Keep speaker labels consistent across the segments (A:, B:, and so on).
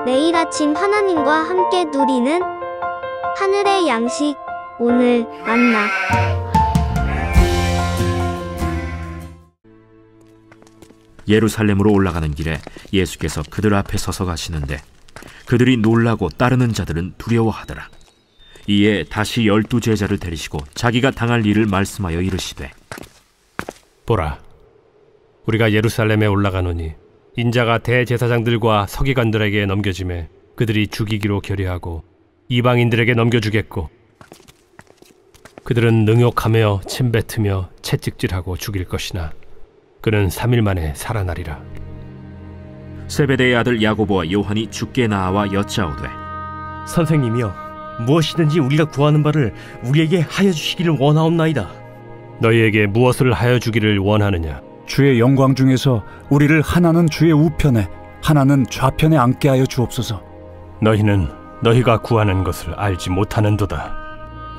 A: 매일 아침 하나님과 함께 누리는 하늘의 양식, 오늘 만나.
B: 예루살렘으로 올라가는 길에 예수께서 그들 앞에 서서 가시는데 그들이 놀라고 따르는 자들은 두려워하더라. 이에 다시 12 제자를 데리시고 자기가 당할 일을 말씀하여 이르시되,
C: 보라, 우리가 예루살렘에 올라가노니 인자가 대제사장들과 서기관들에게 넘겨지매 그들이 죽이기로 결의하고 이방인들에게 넘겨주겠고, 그들은 능욕하며 침뱉으며 채찍질하고 죽일 것이나 그는 3일 만에 살아나리라.
B: 세베대의 아들 야고보와 요한이 주께 나와 여짜오되,
D: 선생님이여, 무엇이든지 우리가 구하는 바를 우리에게 하여 주시기를 원하옵나이다.
C: 너희에게 무엇을 하여 주기를 원하느냐?
E: 주의 영광 중에서 우리를 하나는 주의 우편에 하나는 좌편에 앉게 하여 주옵소서.
C: 너희는 너희가 구하는 것을 알지 못하는도다.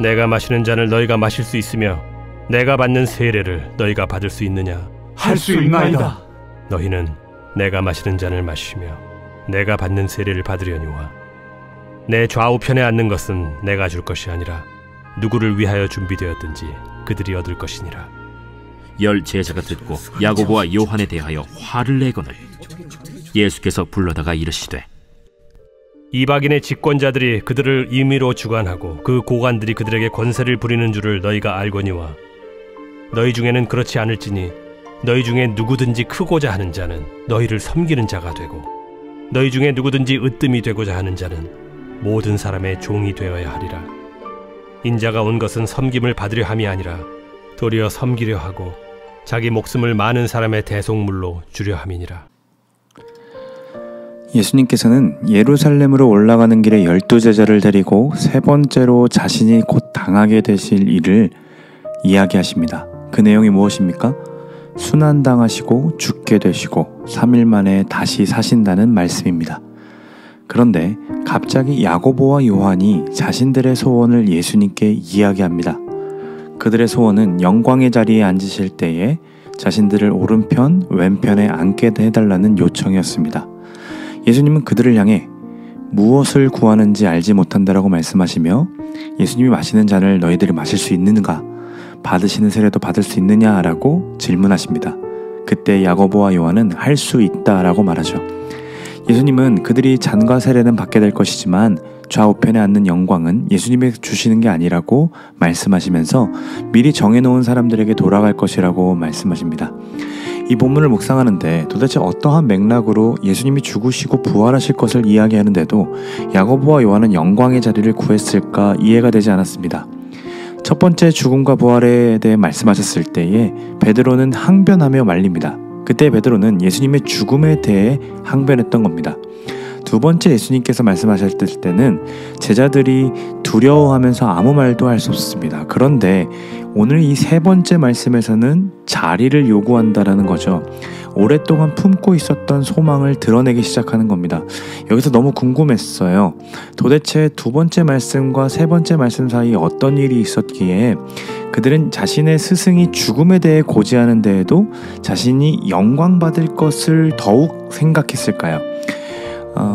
C: 내가 마시는 잔을 너희가 마실 수 있으며 내가 받는 세례를 너희가 받을 수 있느냐?
E: 할 수 있나이다.
C: 너희는 내가 마시는 잔을 마시며 내가 받는 세례를 받으려니와 내 좌우편에 앉는 것은 내가 줄 것이 아니라 누구를 위하여 준비되었든지 그들이 얻을 것이니라.
B: 10 제자가 듣고 야고보와 요한에 대하여 화를 내거늘 예수께서 불러다가 이르시되,
C: 이방인의 집권자들이 그들을 임의로 주관하고 그 고관들이 그들에게 권세를 부리는 줄을 너희가 알거니와 너희 중에는 그렇지 않을지니 너희 중에 누구든지 크고자 하는 자는 너희를 섬기는 자가 되고 너희 중에 누구든지 으뜸이 되고자 하는 자는 모든 사람의 종이 되어야 하리라. 인자가 온 것은 섬김을 받으려 함이 아니라 도리어 섬기려 하고 자기 목숨을 많은 사람의 대속물로 주려 함이니라.
F: 예수님께서는 예루살렘으로 올라가는 길에 12 제자를 데리고 세 번째로 자신이 곧 당하게 되실 일을 이야기하십니다. 그 내용이 무엇입니까? 순환당하시고 죽게 되시고 3일 만에 다시 사신다는 말씀입니다. 그런데 갑자기 야고보와 요한이 자신들의 소원을 예수님께 이야기합니다. 그들의 소원은 영광의 자리에 앉으실 때에 자신들을 오른편, 왼편에 앉게 해달라는 요청이었습니다. 예수님은 그들을 향해 무엇을 구하는지 알지 못한다라고 말씀하시며 예수님이 마시는 잔을 너희들이 마실 수 있는가? 받으시는 세례도 받을 수 있느냐라고 질문하십니다. 그때 야고보와 요한은 할 수 있다라고 말하죠. 예수님은 그들이 잔과 세례는 받게 될 것이지만 좌우편에 앉는 영광은 예수님이 주시는 게 아니라고 말씀하시면서 미리 정해놓은 사람들에게 돌아갈 것이라고 말씀하십니다. 이 본문을 묵상하는데 도대체 어떠한 맥락으로 예수님이 죽으시고 부활하실 것을 이야기하는데도 야고보와 요한은 영광의 자리를 구했을까 이해가 되지 않았습니다. 첫 번째 죽음과 부활에 대해 말씀하셨을 때에 베드로는 항변하며 말립니다. 그때 베드로는 예수님의 죽음에 대해 항변했던 겁니다. 두 번째 예수님께서 말씀하셨을 때는 제자들이 두려워하면서 아무 말도 할 수 없습니다. 그런데 오늘 이 세 번째 말씀에서는 자리를 요구한다라는 거죠. 오랫동안 품고 있었던 소망을 드러내기 시작하는 겁니다. 여기서 너무 궁금했어요. 도대체 두 번째 말씀과 세 번째 말씀 사이에 어떤 일이 있었기에 그들은 자신의 스승이 죽음에 대해 고지하는 데에도 자신이 영광받을 것을 더욱 생각했을까요?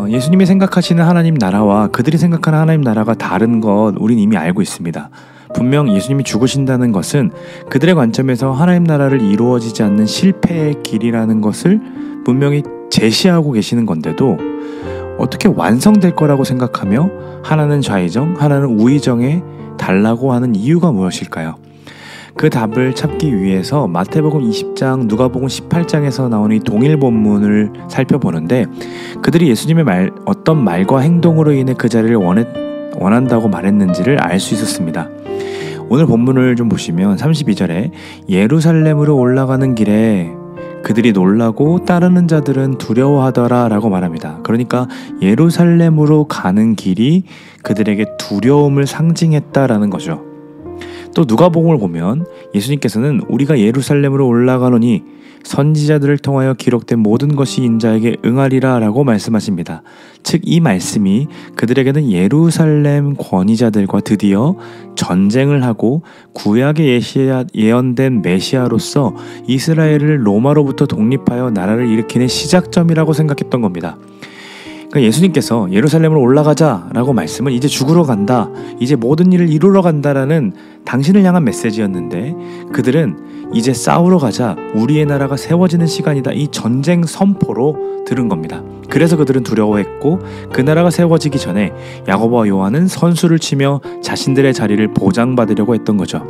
F: 예수님이 생각하시는 하나님 나라와 그들이 생각하는 하나님 나라가 다른 것 우린 이미 알고 있습니다. 분명 예수님이 죽으신다는 것은 그들의 관점에서 하나님 나라를 이루어지지 않는 실패의 길이라는 것을 분명히 제시하고 계시는 건데도 어떻게 완성될 거라고 생각하며 하나는 좌의정, 하나는 우의정에 달라고 하는 이유가 무엇일까요? 그 답을 찾기 위해서 마태복음 20장, 누가복음 18장에서 나오는 이 동일 본문을 살펴보는데 그들이 예수님의 어떤 말과 행동으로 인해 그 자리를 원한다고 말했는지를 알 수 있었습니다. 오늘 본문을 좀 보시면 32절에 예루살렘으로 올라가는 길에 그들이 놀라고 따르는 자들은 두려워하더라 라고 말합니다. 그러니까 예루살렘으로 가는 길이 그들에게 두려움을 상징했다라는 거죠. 또 누가복음을 보면 예수님께서는 우리가 예루살렘으로 올라가노니 선지자들을 통하여 기록된 모든 것이 인자에게 응하리라 라고 말씀하십니다. 즉 이 말씀이 그들에게는 예루살렘 권위자들과 드디어 전쟁을 하고 구약에 예언된 메시아로서 이스라엘을 로마로부터 독립하여 나라를 일으키는 시작점이라고 생각했던 겁니다. 그러니까 예수님께서 예루살렘으로 올라가자라고 말씀은 이제 죽으러 간다, 이제 모든 일을 이루러 간다라는 당신을 향한 메시지였는데, 그들은 이제 싸우러 가자, 우리의 나라가 세워지는 시간이다, 이 전쟁 선포로 들은 겁니다. 그래서 그들은 두려워했고, 그 나라가 세워지기 전에 야고보와 요한은 선수를 치며 자신들의 자리를 보장받으려고 했던 거죠.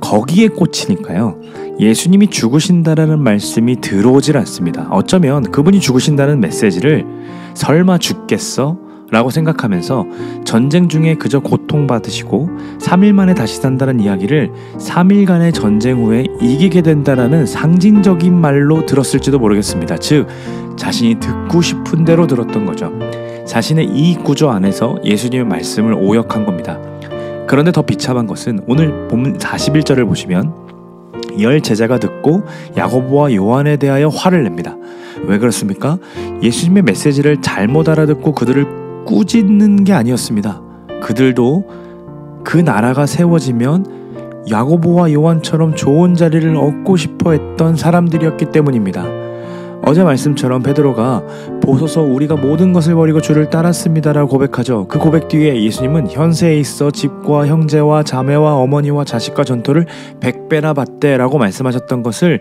F: 거기에 꽂히니까요, 예수님이 죽으신다라는 말씀이 들어오질 않습니다. 어쩌면 그분이 죽으신다는 메시지를 설마 죽겠어? 라고 생각하면서 전쟁 중에 그저 고통받으시고 3일 만에 다시 산다는 이야기를 3일간의 전쟁 후에 이기게 된다라는 상징적인 말로 들었을지도 모르겠습니다. 즉, 자신이 듣고 싶은 대로 들었던 거죠. 자신의 이익 구조 안에서 예수님의 말씀을 오역한 겁니다. 그런데 더 비참한 것은 오늘 본문 41절을 보시면 10 제자가 듣고 야고보와 요한에 대하여 화를 냅니다. 왜 그렇습니까? 예수님의 메시지를 잘못 알아듣고 그들을 꾸짖는 게 아니었습니다. 그들도 그 나라가 세워지면 야고보와 요한처럼 좋은 자리를 얻고 싶어 했던 사람들이었기 때문입니다. 어제 말씀처럼 베드로가 보소서 우리가 모든 것을 버리고 주를 따랐습니다라고 고백하죠. 그 고백 뒤에 예수님은 현세에 있어 집과 형제와 자매와 어머니와 자식과 전토를 100배나 받대라고 말씀하셨던 것을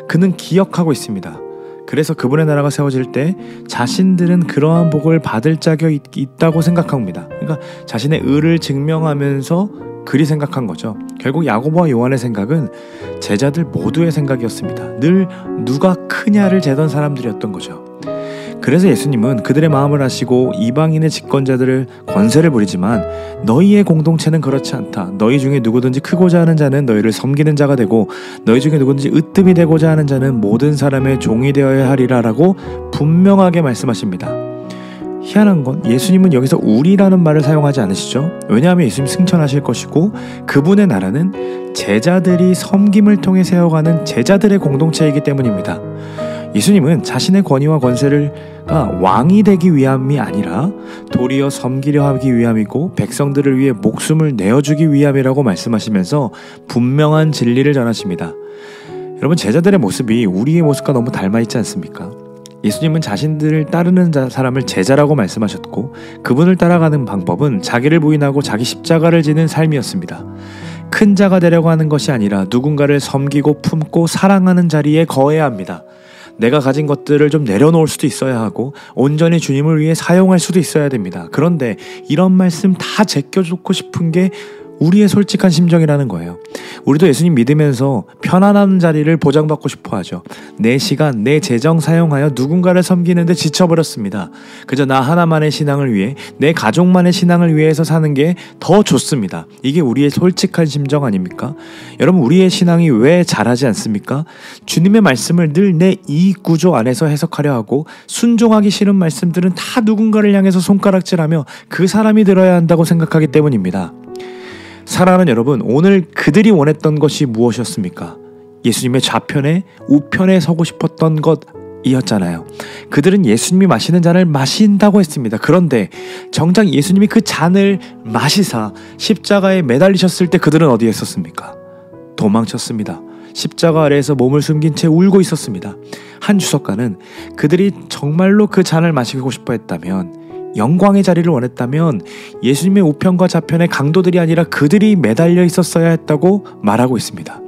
F: 그는 기억하고 있습니다. 그래서 그분의 나라가 세워질 때 자신들은 그러한 복을 받을 자격이 있다고 생각합니다. 그러니까 자신의 의를 증명하면서 그리 생각한 거죠. 결국 야고보와 요한의 생각은 제자들 모두의 생각이었습니다. 늘 누가 크냐를 재던 사람들이었던 거죠. 그래서 예수님은 그들의 마음을 아시고 이방인의 집권자들을 권세를 부리지만 너희의 공동체는 그렇지 않다. 너희 중에 누구든지 크고자 하는 자는 너희를 섬기는 자가 되고 너희 중에 누구든지 으뜸이 되고자 하는 자는 모든 사람의 종이 되어야 하리라 라고 분명하게 말씀하십니다. 희한한 건 예수님은 여기서 우리라는 말을 사용하지 않으시죠. 왜냐하면 예수님 승천하실 것이고 그분의 나라는 제자들이 섬김을 통해 세워가는 제자들의 공동체이기 때문입니다. 예수님은 자신의 권위와 권세가 왕이 되기 위함이 아니라 도리어 섬기려 하기 위함이고 백성들을 위해 목숨을 내어주기 위함이라고 말씀하시면서 분명한 진리를 전하십니다. 여러분, 제자들의 모습이 우리의 모습과 너무 닮아있지 않습니까? 예수님은 자신들을 따르는 사람을 제자라고 말씀하셨고 그분을 따라가는 방법은 자기를 부인하고 자기 십자가를 지는 삶이었습니다. 큰 자가 되려고 하는 것이 아니라 누군가를 섬기고 품고 사랑하는 자리에 거해야 합니다. 내가 가진 것들을 좀 내려놓을 수도 있어야 하고 온전히 주님을 위해 사용할 수도 있어야 됩니다. 그런데 이런 말씀 다 제껴놓고 싶은 게 우리의 솔직한 심정이라는 거예요. 우리도 예수님 믿으면서 편안한 자리를 보장받고 싶어 하죠. 내 시간, 내 재정 사용하여 누군가를 섬기는데 지쳐버렸습니다. 그저 나 하나만의 신앙을 위해, 내 가족만의 신앙을 위해서 사는 게 더 좋습니다. 이게 우리의 솔직한 심정 아닙니까? 여러분, 우리의 신앙이 왜 잘하지 않습니까? 주님의 말씀을 늘 내 이익 구조 안에서 해석하려 하고 순종하기 싫은 말씀들은 다 누군가를 향해서 손가락질하며 그 사람이 들어야 한다고 생각하기 때문입니다. 사랑하는 여러분, 오늘 그들이 원했던 것이 무엇이었습니까? 예수님의 좌편에 우편에 서고 싶었던 것이었잖아요. 그들은 예수님이 마시는 잔을 마신다고 했습니다. 그런데 정작 예수님이 그 잔을 마시사 십자가에 매달리셨을 때 그들은 어디에 있었습니까? 도망쳤습니다. 십자가 아래에서 몸을 숨긴 채 울고 있었습니다. 한 주석가는 그들이 정말로 그 잔을 마시고 싶어 했다면, 영광의 자리를 원했다면 예수님의 우편과 좌편의 강도들이 아니라 그들이 매달려 있었어야 했다고 말하고 있습니다.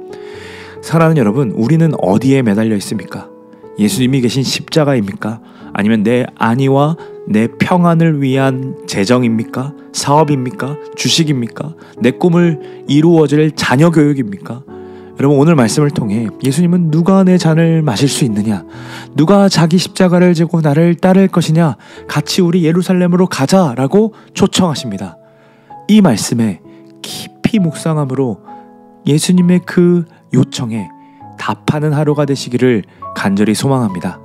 F: 사랑하는 여러분, 우리는 어디에 매달려 있습니까? 예수님이 계신 십자가입니까? 아니면 내 안위와 내 평안을 위한 재정입니까? 사업입니까? 주식입니까? 내 꿈을 이루어질 자녀 교육입니까? 여러분, 오늘 말씀을 통해 예수님은 누가 내 잔을 마실 수 있느냐, 누가 자기 십자가를 지고 나를 따를 것이냐, 같이 우리 예루살렘으로 가자라고 초청하십니다. 이 말씀에 깊이 묵상함으로 예수님의 그 요청에 답하는 하루가 되시기를 간절히 소망합니다.